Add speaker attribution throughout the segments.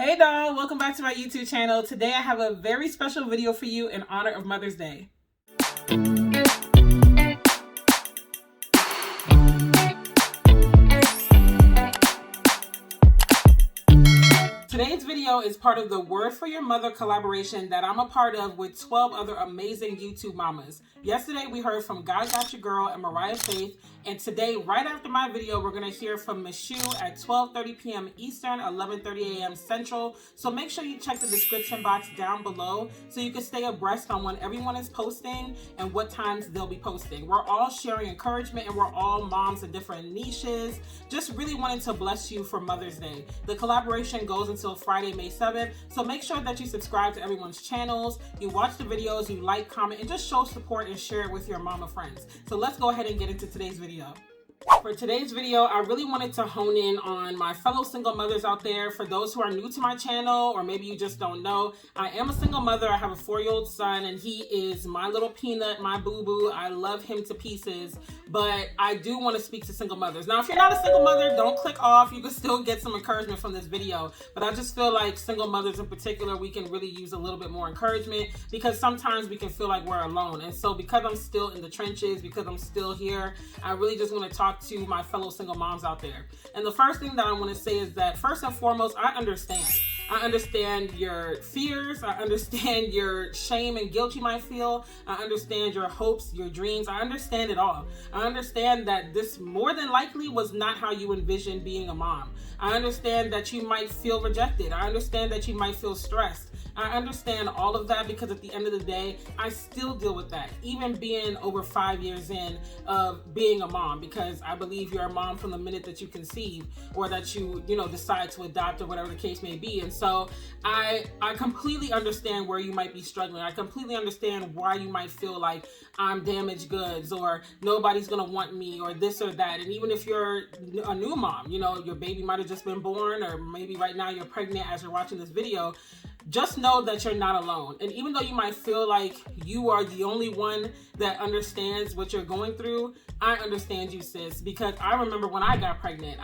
Speaker 1: Hey doll, welcome back to my YouTube channel. Today I have a very special video for you in honor of Mother's Day. Today's video is part of the Word for Your Mother collaboration that I'm a part of with 12 other amazing YouTube mamas. Yesterday we heard from God Got Your Girl and Mariah Faith, and today, right after my video, we're going to hear from Miss Shu at 12:30 p.m. Eastern, 11:30 a.m. Central. So make sure you check the description box down below so you can stay abreast on when everyone is posting and what times they'll be posting. We're all sharing encouragement and we're all moms in different niches. Just really wanting to bless you for Mother's Day. The collaboration goes until Friday, May 7th. So make sure that you subscribe to everyone's channels, you watch the videos, you like, comment, and just show support and share it with your mama friends. So let's go ahead and get into today's video. For today's video, I really wanted to hone in on my fellow single mothers out there. For those who are new to my channel, or maybe you just don't know, I am a single mother. I have a 4-year-old son, and he is my little peanut, my boo-boo. I love him to pieces, but I do want to speak to single mothers. Now, if you're not a single mother, don't click off. You can still get some encouragement from this video, but I just feel like single mothers in particular, we can really use a little bit more encouragement because sometimes we can feel like we're alone. And so because I'm still in the trenches, because I'm still here, I really just want to talk to my fellow single moms out there. And the first thing that I want to say is that first and foremost, I understand. I understand your fears. I understand your shame and guilt you might feel. I understand your hopes, your dreams. I understand it all. I understand that this more than likely was not how you envisioned being a mom. I understand that you might feel rejected. I understand that you might feel stressed. I understand all of that because at the end of the day, I still deal with that, even being over 5 years in of being a mom, because I believe you're a mom from the minute that you conceive or that you decide to adopt or whatever the case may be. And so I completely understand where you might be struggling. I completely understand why you might feel like I'm damaged goods or nobody's gonna want me or this or that. And even if you're a new mom, your baby might have just been born, or maybe right now you're pregnant as you're watching this video, just know that you're not alone. And even though you might feel like you are the only one that understands what you're going through, I understand you, sis, because I remember when I got pregnant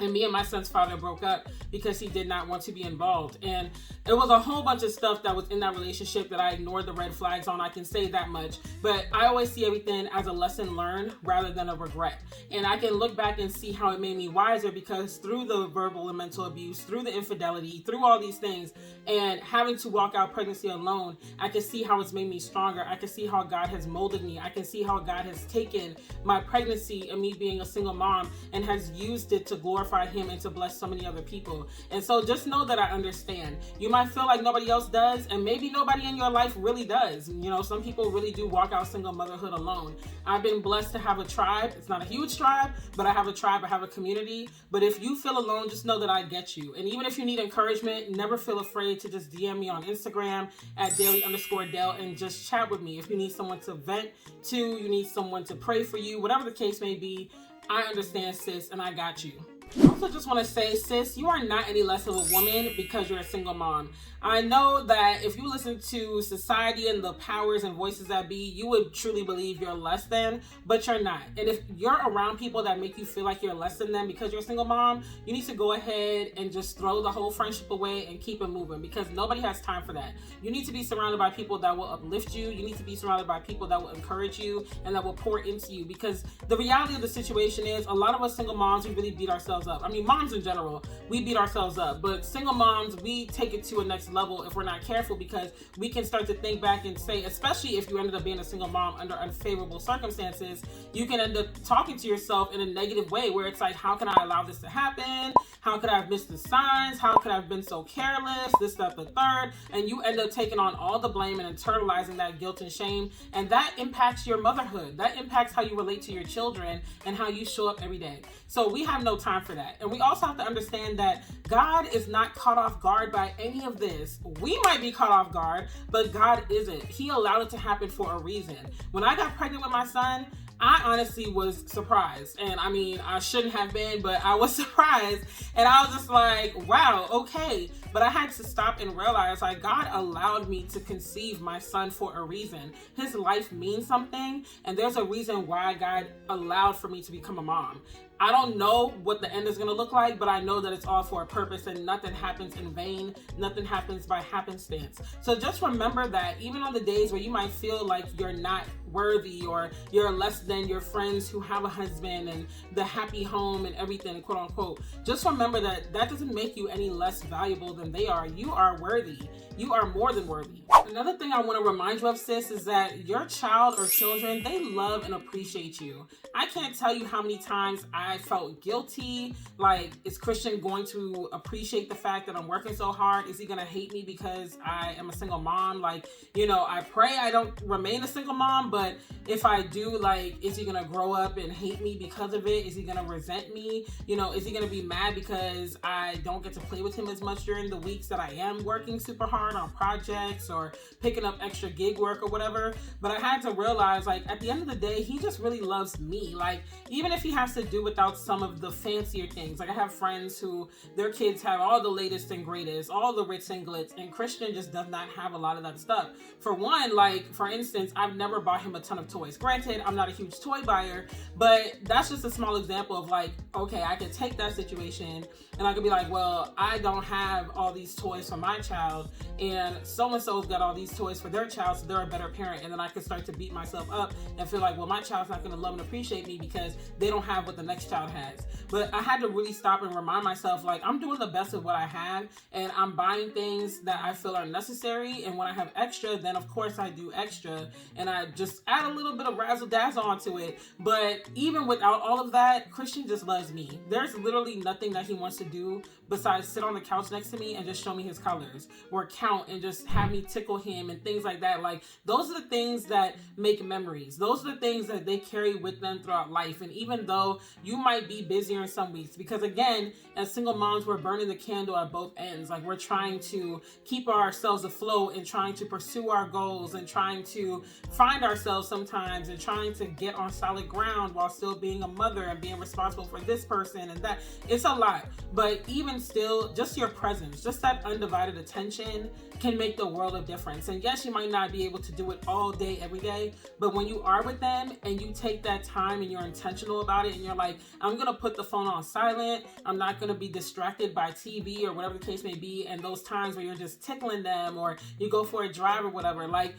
Speaker 1: and me and my son's father broke up because he did not want to be involved. And it was a whole bunch of stuff that was in that relationship that I ignored the red flags on. I can say that much. But I always see everything as a lesson learned rather than a regret. And I can look back and see how it made me wiser, because through the verbal and mental abuse, through the infidelity, through all these things, and having to walk out pregnancy alone, I can see how it's made me stronger. I can see how God has molded me. I can see how God has taken my pregnancy and me being a single mom and has used it to glorify him and to bless so many other people. And so just know that I understand. You might feel like nobody else does, and maybe nobody in your life really does. Some people really do walk out single motherhood alone. I've been blessed to have a tribe. It's not a huge tribe, but I have a tribe, I have a community. But if you feel alone, just know that I get you. And even if you need encouragement, never feel afraid to just DM me on Instagram at Daily_Delle and just chat with me. If you need someone to vent to, you need someone to pray for you, whatever the case may be, I understand, sis, and I got you. I also just want to say, sis, you are not any less of a woman because you're a single mom. I know that if you listen to society and the powers and voices that be, you would truly believe you're less than, but you're not. And if you're around people that make you feel like you're less than them because you're a single mom, you need to go ahead and just throw the whole friendship away and keep it moving, because nobody has time for that. You need to be surrounded by people that will uplift you. You need to be surrounded by people that will encourage you and that will pour into you, because the reality of the situation is a lot of us single moms, we really beat ourselves up. I mean, moms in general, we beat ourselves up, but single moms, we take it to a next level if we're not careful, because we can start to think back and say, especially if you ended up being a single mom under unfavorable circumstances, you can end up talking to yourself in a negative way where it's like, how can I allow this to happen? How could I have missed the signs? How could I have been so careless? This, that, the third. And you end up taking on all the blame and internalizing that guilt and shame. And that impacts your motherhood. That impacts how you relate to your children and how you show up every day. So we have no time for that. And we also have to understand that God is not caught off guard by any of this. We might be caught off guard, but God isn't. He allowed it to happen for a reason. When I got pregnant with my son, I honestly was surprised. And I mean, I shouldn't have been, but I was surprised. And I was just like, wow, okay. But I had to stop and realize, like, God allowed me to conceive my son for a reason. His life means something. And there's a reason why God allowed for me to become a mom. I don't know what the end is going to look like, but I know that it's all for a purpose and nothing happens in vain. Nothing happens by happenstance. So just remember that even on the days where you might feel like you're not worthy or you're less than your friends who have a husband and the happy home and everything, quote unquote, just remember that that doesn't make you any less valuable than they are. You are worthy. You are more than worthy. Another thing I want to remind you of, sis, is that your child or children, they love and appreciate you. I can't tell you how many times I felt guilty. Like, is Christian going to appreciate the fact that I'm working so hard? Is he going to hate me because I am a single mom? Like, you know, I pray I don't remain a single mom, but if I do, like, is he going to grow up and hate me because of it? Is he going to resent me? You know, is he going to be mad because I don't get to play with him as much during the weeks that I am working super hard on projects or picking up extra gig work or whatever? But I had to realize, like, at the end of the day, he just really loves me. Like, even if he has to do without some of the fancier things. Like, I have friends who their kids have all the latest and greatest, all the ritz and glitz, and Christian just does not have a lot of that stuff. For one, like, for instance, I've never bought him a ton of toys. Granted, I'm not a huge toy buyer, but that's just a small example of, like, okay, I could take that situation and I could be like, well, I don't have all these toys for my child, and so-and-so's got all these toys for their child, so they're a better parent. And then I could start to beat myself up and feel like, well, my child's not going to love and appreciate me because they don't have what the next child has. But I had to really stop and remind myself, like, I'm doing the best of what I have, and I'm buying things that I feel are necessary. And when I have extra, then of course I do extra, and I just add a little bit of razzle dazzle onto it. But even without all of that, Christian just loves me. There's literally nothing that he wants to do besides sit on the couch next to me and just show me his colors, or count and just have me tickle him and things like that. Like, those are the things that make memories. Those are the things that they carry with them throughout life. And even though you might be busier in some weeks, because again, as single moms, we're burning the candle at both ends. Like, we're trying to keep ourselves afloat and trying to pursue our goals and trying to find ourselves sometimes and trying to get on solid ground while still being a mother and being responsible for this person and that. It's a lot. But even still, just your presence, just that undivided attention can make the world of difference. And yes, you might not be able to do it all day, every day, but when you are with them and you take that time and you're intentional about it and you're like, I'm going to put the phone on silent, I'm not going to be distracted by TV or whatever the case may be, and those times where you're just tickling them or you go for a drive or whatever, like,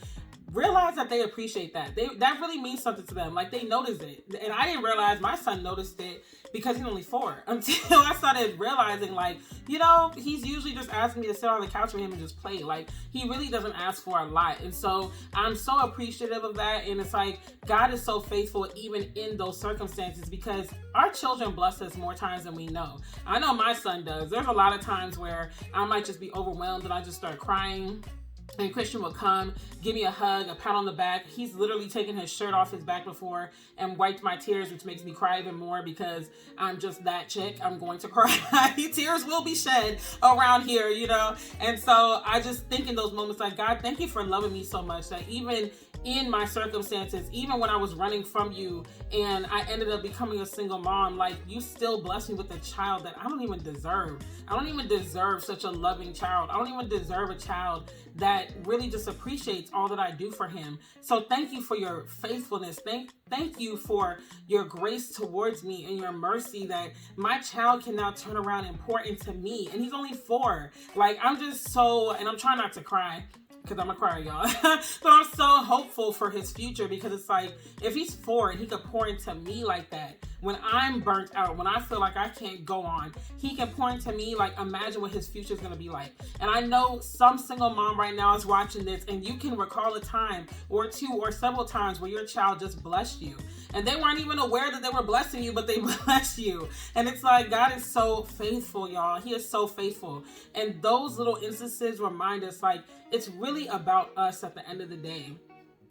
Speaker 1: realize that they appreciate that. That really means something to them. Like, they notice it. And I didn't realize my son noticed it because he's only 4 until I started realizing, like, you know, he's usually just asking me to sit on the couch with him and just play. Like, he really doesn't ask for a lot. And so I'm so appreciative of that. And it's like, God is so faithful even in those circumstances, because our children bless us more times than we know. I know my son does. There's a lot of times where I might just be overwhelmed and I just start crying. And Christian will come, give me a hug, a pat on the back. He's literally taken his shirt off his back before and wiped my tears, which makes me cry even more because I'm just that chick. I'm going to cry. Tears will be shed around here, you know? And so I just think in those moments, like, God, thank you for loving me so much that even in my circumstances, even when I was running from you and I ended up becoming a single mom, like, you still blessed me with a child that I don't even deserve. I don't even deserve such a loving child. I don't even deserve a child that really just appreciates all that I do for him. So thank you for your faithfulness. Thank you for your grace towards me and your mercy that my child can now turn around and pour into me. And he's only 4. Like, I'm just so, and I'm trying not to cry, because I'm a crier, y'all. But I'm so hopeful for his future, because it's like, if he's 4 and he could pour into me like that, when I'm burnt out, when I feel like I can't go on, he can pour into me. Like, imagine what his future is going to be like. And I know some single mom right now is watching this, and you can recall a time or two or several times where your child just blessed you. And they weren't even aware that they were blessing you, but they blessed you. And it's like, God is so faithful, y'all. He is so faithful. And those little instances remind us, like, it's really about us at the end of the day.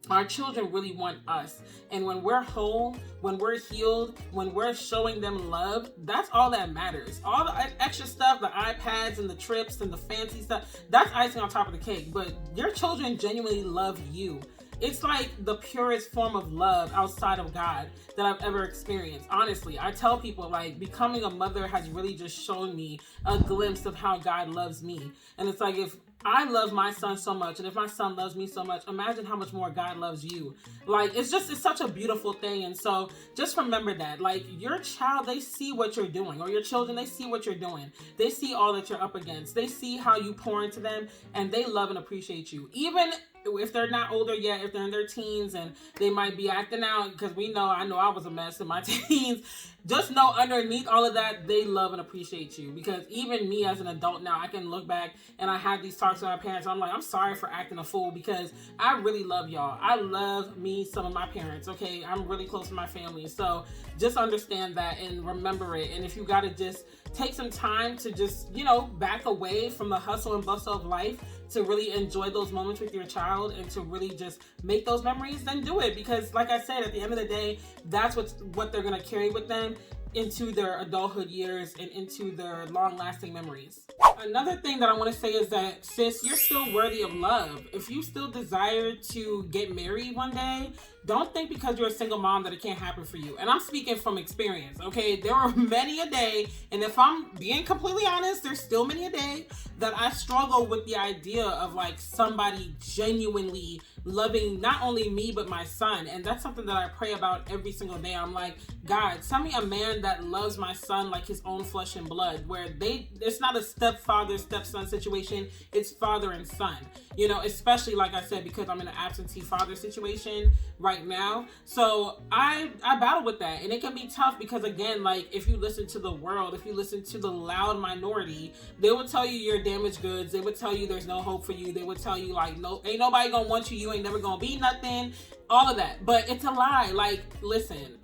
Speaker 1: Our children really want us. And when we're whole, when we're healed, when we're showing them love, that's all that matters. All the extra stuff, the iPads and the trips and the fancy stuff, that's icing on top of the cake. But your children genuinely love you. It's like the purest form of love outside of God that I've ever experienced. Honestly, I tell people, like, becoming a mother has really just shown me a glimpse of how God loves me. And it's like, if I love my son so much, and if my son loves me so much, imagine how much more God loves you. Like, it's such a beautiful thing. And so just remember that, like, your child, they see what you're doing, or your children, they see what you're doing. They see all that you're up against. They see how you pour into them, and they love and appreciate you. Even if they're not older yet, if they're in their teens and they might be acting out, because I know I was a mess in my teens. Just know underneath all of that, they love and appreciate you. Because even me as an adult now, I can look back and I had these talks with my parents. I'm like, I'm sorry for acting a fool, because I really love y'all. I love me some of my parents, okay? I'm really close to my family. So just understand that and remember it. And if you got to just take some time to just, back away from the hustle and bustle of life to really enjoy those moments with your child and to really just make those memories, then do it. Because like I said, at the end of the day, that's what they're going to carry with them into their adulthood years and into their long-lasting memories. Another thing that I want to say is that, sis, you're still worthy of love. If you still desire to get married one day, don't think because you're a single mom that it can't happen for you. And I'm speaking from experience, okay? There are many a day, and if I'm being completely honest, there's still many a day that I struggle with the idea of like somebody genuinely loving not only me but my son. And that's something that I pray about every single day. I'm like, God, send me a man that loves my son like his own flesh and blood, where it's not a stepfather stepson situation, it's father and son, especially like I said, because I'm in an absentee father situation right now. So I battle with that, and it can be tough because, again, like, if you listen to the world, if you listen to the loud minority, they will tell you you're damaged goods. They would tell you there's no hope for you. They would tell you like, no, ain't nobody gonna want you. You ain't never gonna be nothing. All of that. But it's a lie. Like, listen,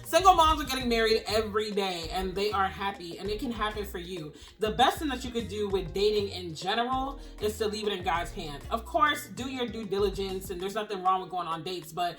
Speaker 1: single moms are getting married every day and they are happy, and it can happen for you. The best thing that you could do with dating in general is to leave it in God's hands. Of course, do your due diligence, and there's nothing wrong with going on dates, but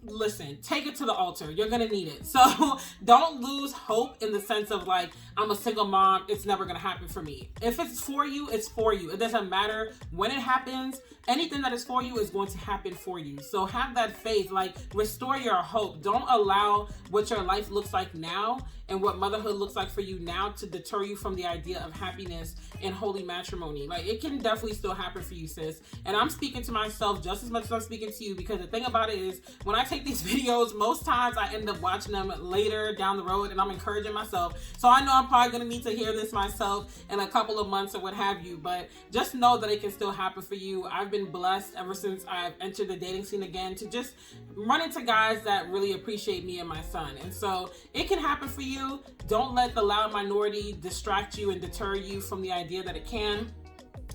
Speaker 1: listen, take it to the altar. You're gonna need it. So don't lose hope in the sense of like, I'm a single mom, it's never gonna happen for me. If it's for you, it's for you. It doesn't matter when it happens. Anything that is for you is going to happen for you. So have that faith, like, restore your hope. Don't allow what your life looks like now and what motherhood looks like for you now to deter you from the idea of happiness and holy matrimony. Like, it can definitely still happen for you, sis. And I'm speaking to myself just as much as I'm speaking to you, because the thing about it is, when I take these videos, most times I end up watching them later down the road, and I'm encouraging myself. So I know I'm probably going to need to hear this myself in a couple of months or what have you, but just know that it can still happen for you. I've been blessed ever since I've entered the dating scene again to just run into guys that really appreciate me and my son. And so it can happen for you. Don't let the loud minority distract you and deter you from the idea that it can.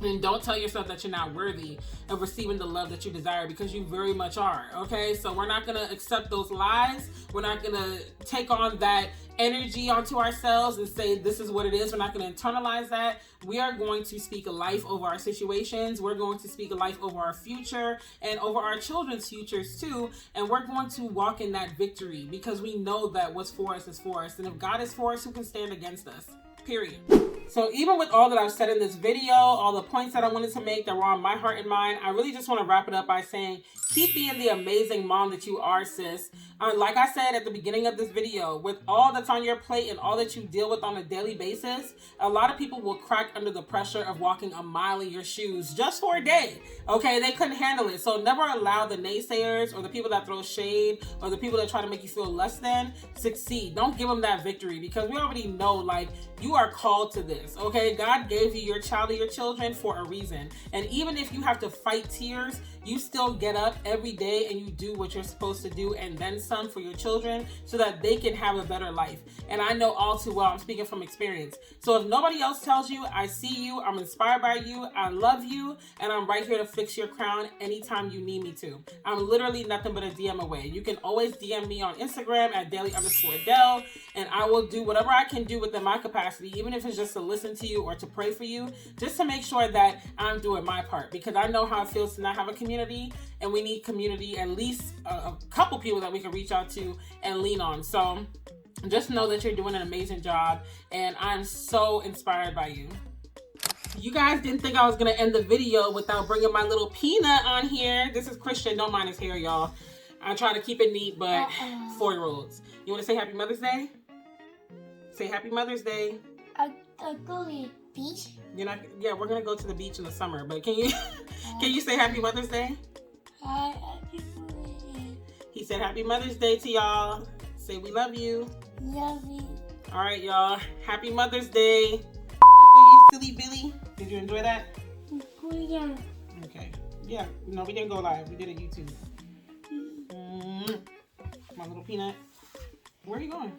Speaker 1: And don't tell yourself that you're not worthy of receiving the love that you desire, because you very much are, okay? So we're not going to accept those lies. We're not going to take on that energy onto ourselves and say this is what it is. We're not going to internalize that. We are going to speak a life over our situations. We're going to speak a life over our future and over our children's futures too. And we're going to walk in that victory, because we know that what's for us is for us. And if God is for us, who can stand against us? Period. So even with all that I've said in this video, all the points that I wanted to make that were on my heart and mind, I really just want to wrap it up by saying, keep being the amazing mom that you are, sis. Like I said at the beginning of this video, with all that's on your plate and all that you deal with on a daily basis, a lot of people will crack under the pressure of walking a mile in your shoes just for a day. Okay, they couldn't handle it. So never allow the naysayers or the people that throw shade or the people that try to make you feel less than succeed. Don't give them that victory, because we already know, like, you are called to this. Okay, God gave you your child or your children for a reason. And even if you have to fight tears, you still get up every day and you do what you're supposed to do, and then some, for your children, so that they can have a better life. And I know all too well, I'm speaking from experience. So if nobody else tells you, I see you, I'm inspired by you, I love you, and I'm right here to fix your crown anytime you need me to. I'm literally nothing but a DM away. You can always DM me on Instagram at Delle_Delle, and I will do whatever I can do within my capacity, even if it's just to listen to you or to pray for you, just to make sure that I'm doing my part, because I know how it feels to not have a community, and we need community, at least a couple people that we can reach out to and lean on. So just know that you're doing an amazing job, and I'm so inspired by you. You guys didn't think I was going to end the video without bringing my little peanut on here. This is Christian. Don't mind his hair, y'all. I try to keep it neat, but 4-year-olds. You want to say Happy Mother's Day? Say Happy Mother's Day.
Speaker 2: beach?
Speaker 1: You're not. Yeah, we're gonna go to the beach in the summer. But can you can you say Happy Mother's Day?
Speaker 2: Happy Mother's Day.
Speaker 1: He said Happy Mother's Day to y'all. Say we love you.
Speaker 2: Love you.
Speaker 1: All right, y'all. Happy Mother's Day. You silly Billy. Did you enjoy that?
Speaker 2: Yeah.
Speaker 1: Okay. Yeah. No, we didn't go live. We did it YouTube. My little peanut. Where are you going?